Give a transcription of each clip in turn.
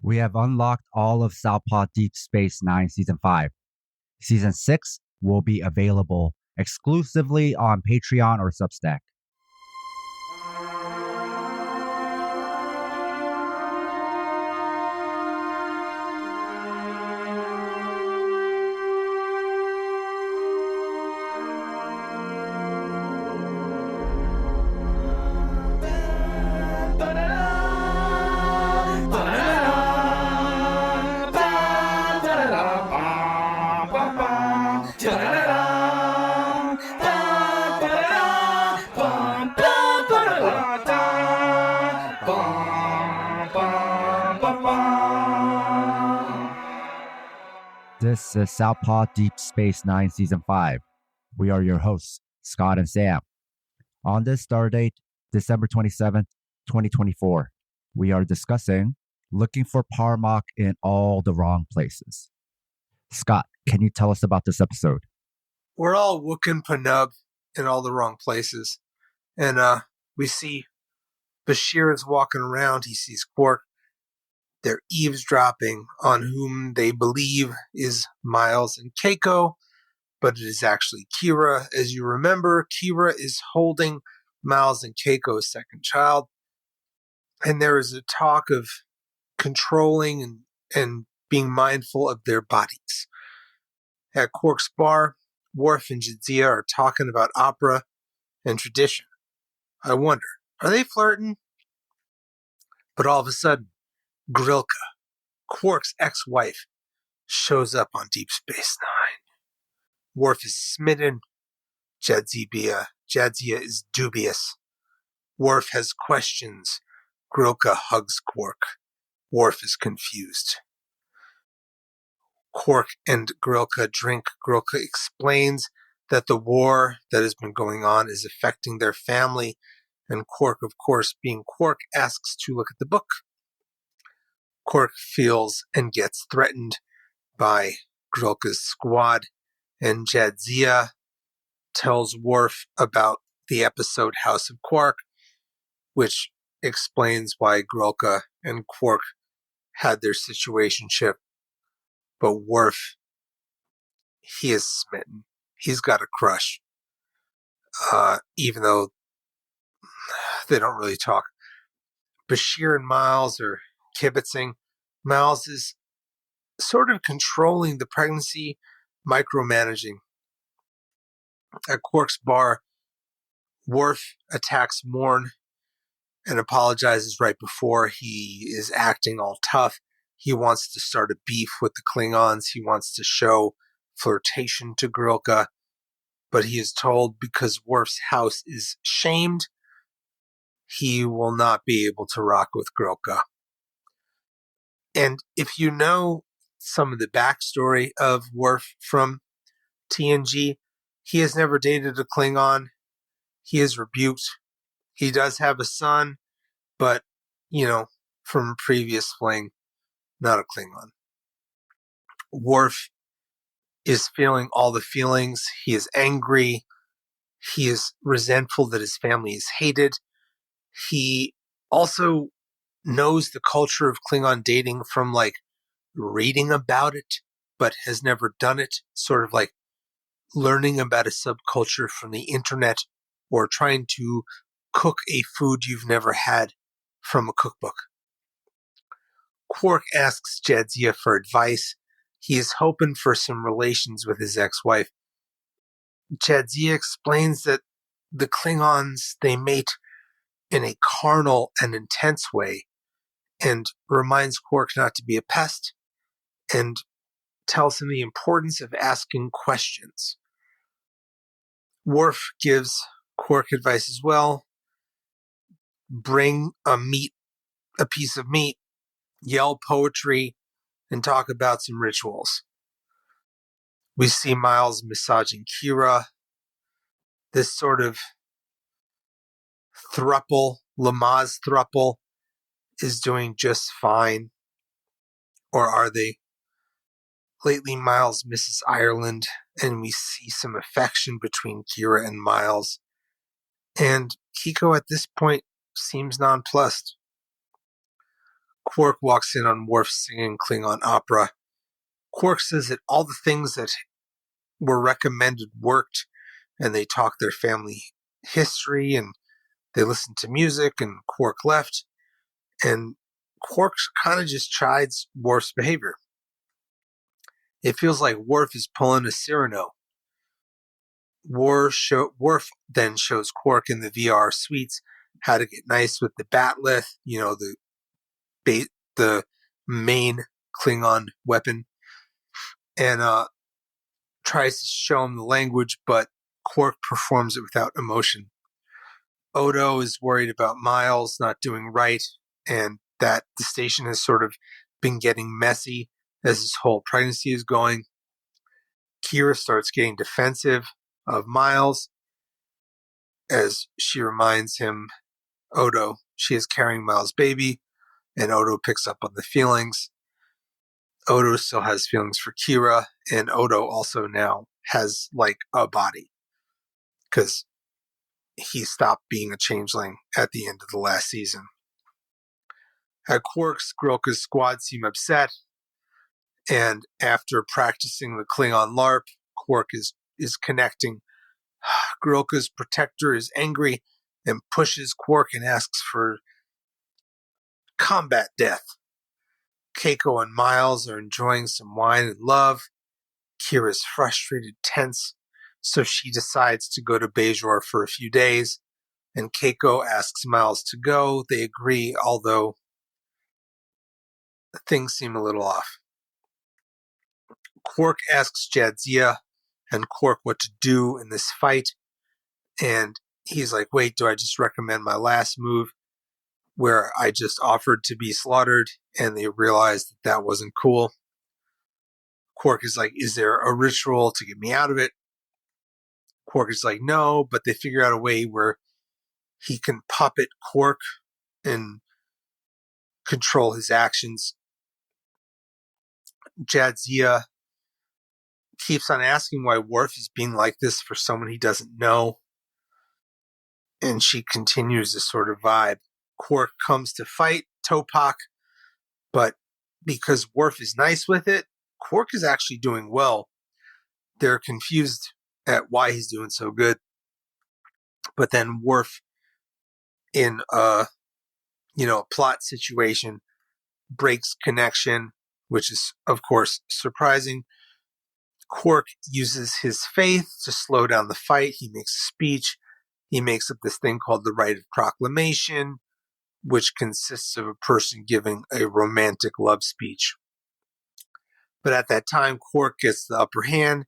We have unlocked all of Southpaw Deep Space 9 Season 5. Season 6 will be available exclusively on Patreon or Substack. This is Southpaw Deep Space 9 Season 5. We are your hosts, Scott and Sam. On this stardate, December 27th, 2024, we are discussing looking for Parmok in all the wrong places. Scott, can you tell us about this episode? We're all Wookin' Panub in all the wrong places. And we see Bashir is walking around. He sees Quark. They're eavesdropping on whom they believe is Miles and Keiko, but it is actually Kira. As you remember, Kira is holding Miles and Keiko's second child. And there is a talk of controlling and being mindful of their bodies. At Quark's bar, Worf and Jadzia are talking about opera and tradition. I wonder, are they flirting? But all of a sudden, Grilka, Quark's ex-wife, shows up on Deep Space Nine. Worf is smitten. Jadzia is dubious. Worf has questions. Grilka hugs Quark. Worf is confused. Quark and Grilka drink. Grilka explains that the war that has been going on is affecting their family, and Quark, of course, being Quark, asks to look at the book. Quark feels and gets threatened by Grilka's squad, and Jadzia tells Worf about the episode House of Quark, which explains why Grilka and Quark had their situationship. But Worf, he is smitten. He's got a crush, even though they don't really talk. Bashir and Miles are kibitzing. Miles is sort of controlling the pregnancy, micromanaging. At Quark's bar, Worf attacks Morn and apologizes right before. He is acting all tough. He wants to start a beef with the Klingons. He wants to show flirtation to Grilka, but he is told because Worf's house is shamed, he will not be able to rock with Grilka. And if you know some of the backstory of Worf from TNG, he has never dated a Klingon. He is rebuked. He does have a son, but, from a previous fling, not a Klingon. Worf is feeling all the feelings. He is angry. He is resentful that his family is hated. He also knows the culture of Klingon dating from reading about it, but has never done it, sort of like learning about a subculture from the internet or trying to cook a food you've never had from a cookbook. Quark asks Jadzia for advice. He is hoping for some relations with his ex-wife. Jadzia explains that the Klingons, they mate in a carnal and intense way, and reminds Quark not to be a pest, and tells him the importance of asking questions. Worf gives Quark advice as well. Bring a piece of meat, yell poetry, and talk about some rituals. We see Miles massaging Kira. This sort of thruple, Lamaze thruple, is doing just fine. Or are they? Lately, Miles misses Ireland, and we see some affection between Kira and Miles. And Keiko at this point seems nonplussed. Quark walks in on Worf singing Klingon opera. Quark says that all the things that were recommended worked, and they talk their family history, and they listened to music, and Quark left. And Quark kind of just chides Worf's behavior. It feels like Worf is pulling a Cyrano. Worf then shows Quark in the VR suites how to get nice with the batleth, the main Klingon weapon, and tries to show him the language, but Quark performs it without emotion. Odo is worried about Miles not doing right, and that the station has sort of been getting messy as this whole pregnancy is going. Kira starts getting defensive of Miles as she reminds him, Odo, she is carrying Miles' baby, and Odo picks up on the feelings. Odo still has feelings for Kira, and Odo also now has like a body because he stopped being a changeling at the end of the last season. At Quark's, Grilka's squad seem upset, and after practicing the Klingon LARP, Quark is connecting. Grilka's protector is angry and pushes Quark and asks for combat death. Keiko and Miles are enjoying some wine and love. Kira's frustrated, tense, so she decides to go to Bajor for a few days, and Keiko asks Miles to go. They agree, although things seem a little off. Quark asks Jadzia and Quark what to do in this fight, and he's like, wait, do I just recommend my last move where I just offered to be slaughtered, and they realized that wasn't cool. Quark is like, is there a ritual to get me out of it? Quark is like, no, but they figure out a way where he can puppet Quark and control his actions. Jadzia keeps on asking why Worf is being like this for someone he doesn't know, and she continues this sort of vibe. Quark comes to fight Topak, but because Worf is nice with it, Quark is actually doing well. They're confused at why he's doing so good. But then Worf, in a plot situation, breaks connection, which is, of course, surprising. Quark uses his faith to slow down the fight. He makes a speech. He makes up this thing called the Right of Proclamation, which consists of a person giving a romantic love speech. But at that time, Quark gets the upper hand.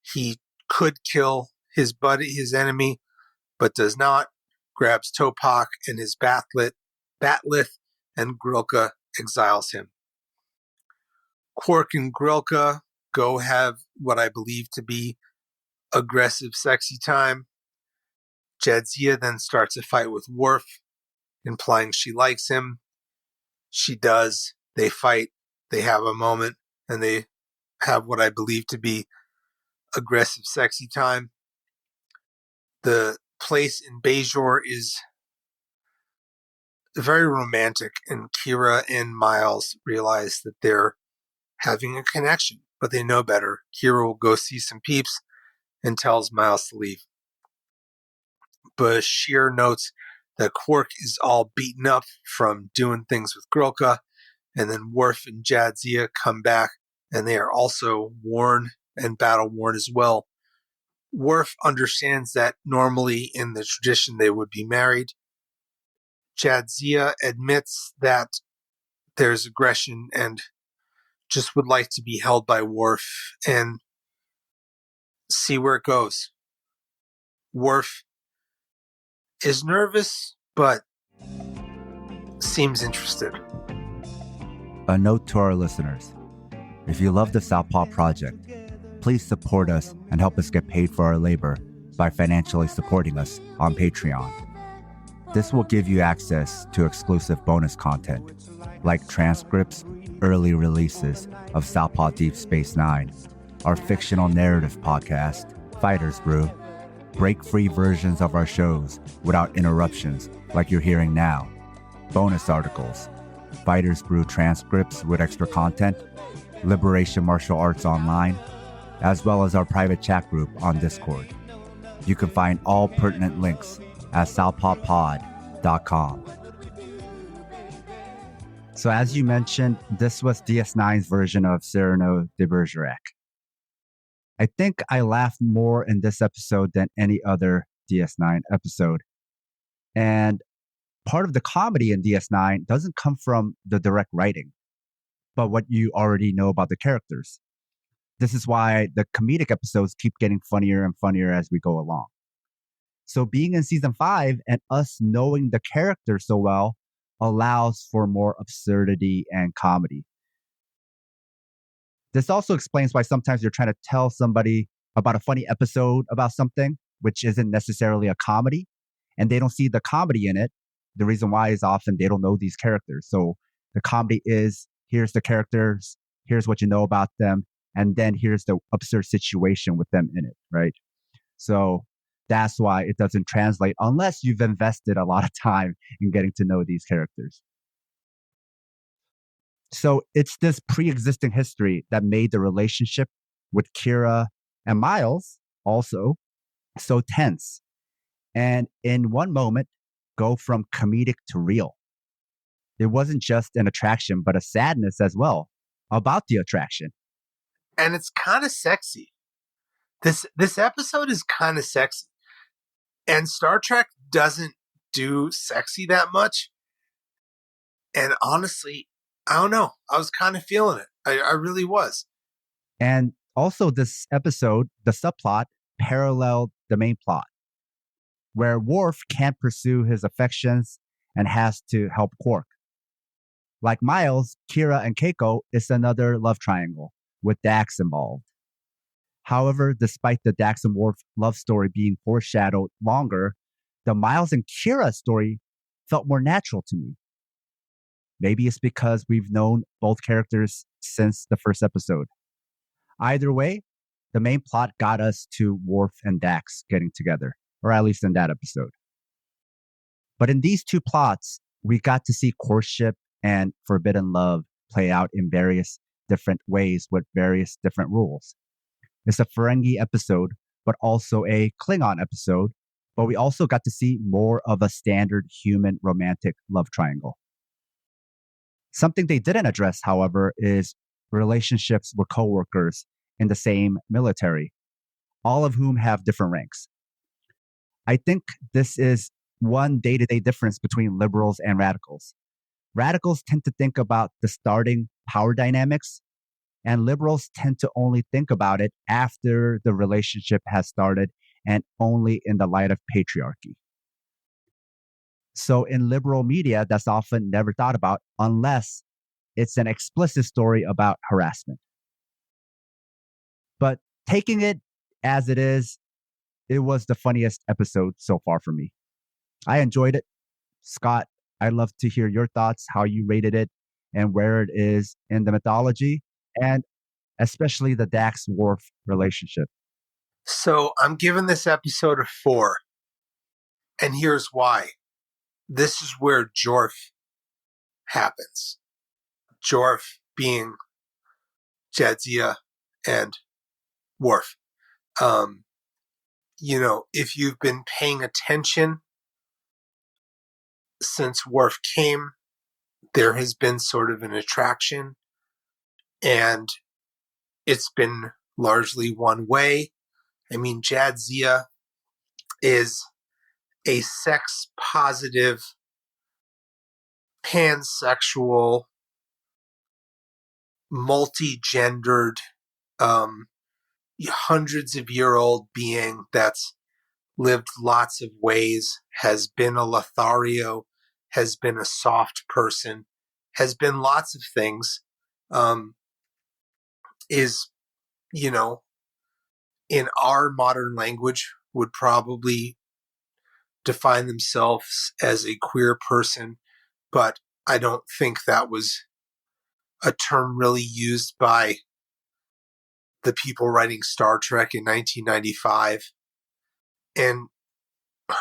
He could kill his enemy, but does not. Grabs Topak and his batleth, and Grilka exiles him. Quark and Grilka go have what I believe to be aggressive, sexy time. Jadzia then starts a fight with Worf, implying she likes him. She does. They fight. They have a moment, and they have what I believe to be aggressive, sexy time. The place in Bajor is very romantic, and Kira and Miles realize that they're having a connection, but they know better. Kira will go see some peeps and tells Miles to leave. Bashir notes that Quark is all beaten up from doing things with Grilka, and then Worf and Jadzia come back, and they are also worn and battle-worn as well. Worf understands that normally in the tradition they would be married. Jadzia admits that there's aggression and just would like to be held by Worf and see where it goes. Worf is nervous, but seems interested. A note to our listeners. If you love the Southpaw Project, please support us and help us get paid for our labor by financially supporting us on Patreon. This will give you access to exclusive bonus content, like transcripts, early releases of Southpaw Deep Space 9, our fictional narrative podcast, Fighter's Brew, break-free versions of our shows without interruptions like you're hearing now, bonus articles, Fighters Brew transcripts with extra content, Liberation Martial Arts Online, as well as our private chat group on Discord. You can find all pertinent links at southpawpod.com. So as you mentioned, this was DS9's version of Cyrano de Bergerac. I think I laughed more in this episode than any other DS9 episode. And part of the comedy in DS9 doesn't come from the direct writing, but what you already know about the characters. This is why the comedic episodes keep getting funnier and funnier as we go along. So being in season 5 and us knowing the characters so well allows for more absurdity and comedy. This also explains why sometimes you're trying to tell somebody about a funny episode about something, which isn't necessarily a comedy, and they don't see the comedy in it. The reason why is often they don't know these characters. So the comedy is, here's the characters, here's what you know about them, and then here's the absurd situation with them in it, right? So that's why it doesn't translate unless you've invested a lot of time in getting to know these characters. So it's this pre-existing history that made the relationship with Kira and Miles also so tense. And in one moment, go from comedic to real. It wasn't just an attraction, but a sadness as well about the attraction. And it's kind of sexy. This episode is kind of sexy. And Star Trek doesn't do sexy that much. And honestly, I don't know. I was kind of feeling it. I really was. And also this episode, the subplot paralleled the main plot, where Worf can't pursue his affections and has to help Quark. Like Miles, Kira and Keiko is another love triangle with Dax involved. However, despite the Dax and Worf love story being foreshadowed longer, the Miles and Kira story felt more natural to me. Maybe it's because we've known both characters since the first episode. Either way, the main plot got us to Worf and Dax getting together, or at least in that episode. But in these two plots, we got to see courtship and forbidden love play out in various different ways with various different rules. It's a Ferengi episode, but also a Klingon episode, but we also got to see more of a standard human romantic love triangle. Something they didn't address, however, is relationships with coworkers in the same military, all of whom have different ranks. I think this is one day-to-day difference between liberals and radicals. Radicals tend to think about the starting power dynamics, and liberals tend to only think about it after the relationship has started and only in the light of patriarchy. So in liberal media, that's often never thought about unless it's an explicit story about harassment. But taking it as it is, it was the funniest episode so far for me. I enjoyed it. Scott, I'd love to hear your thoughts, how you rated it, and where it is in the mythology, and especially the Dax-Worf relationship. So I'm giving this episode a 4. And here's why. This is where Jorf happens. Jorf being Jadzia and Worf. If you've been paying attention since Worf came, there has been sort of an attraction, and it's been largely one way. I mean, Jadzia is a sex positive, pansexual, multi-gendered, hundreds of year old being that's lived lots of ways, has been a Lothario, has been a soft person, has been lots of things, is, in our modern language would probably define themselves as a queer person, but I don't think that was a term really used by the people writing Star Trek in 1995. And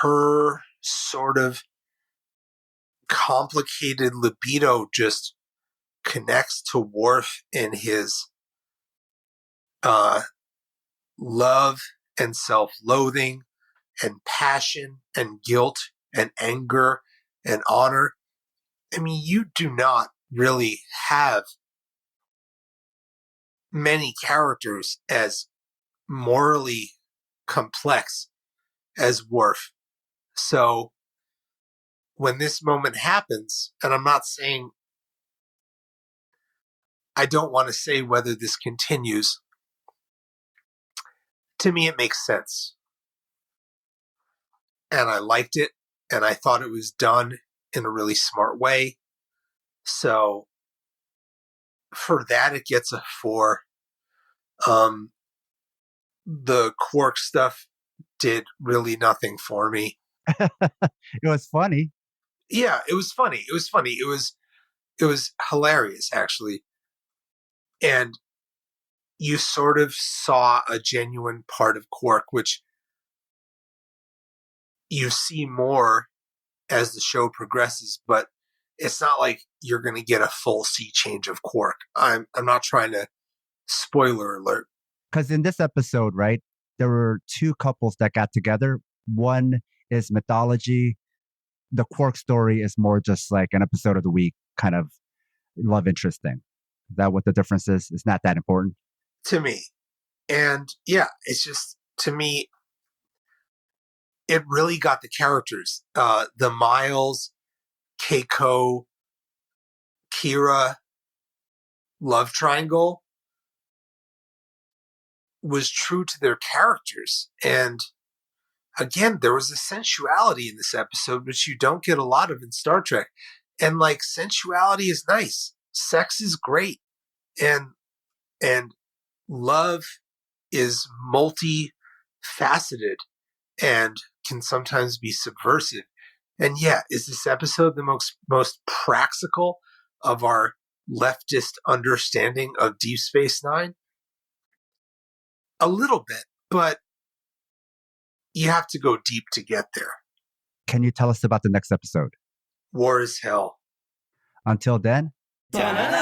her sort of complicated libido just connects to Worf in his love and self-loathing and passion and guilt and anger and honor. I mean, you do not really have many characters as morally complex as Worf. So when this moment happens, and I'm not saying, I don't want to say whether this continues. To me, it makes sense. And I liked it, and I thought it was done in a really smart way. So for that, it gets a 4. The Quark stuff did really nothing for me. It was funny. Yeah, it was funny. It was funny. It was hilarious, actually. And you sort of saw a genuine part of Quark, which you see more as the show progresses, but it's not like you're going to get a full sea change of Quark. I'm not trying to spoiler alert. Because in this episode, right, there were two couples that got together. One is mythology. The Quark story is more just like an episode of the week kind of love interest thing. Is that what the difference is? It's not that important. To me. And yeah, it's just, to me, it really got the characters. The Miles, Keiko, Kira love triangle was true to their characters. And again, there was a sensuality in this episode, which you don't get a lot of in Star Trek. And like, sensuality is nice. Sex is great. And love is multifaceted and can sometimes be subversive. And yeah, is this episode the most practical of our leftist understanding of Deep Space Nine? A little bit, but you have to go deep to get there. Can you tell us about the next episode? War is hell. Until then. Ta-da!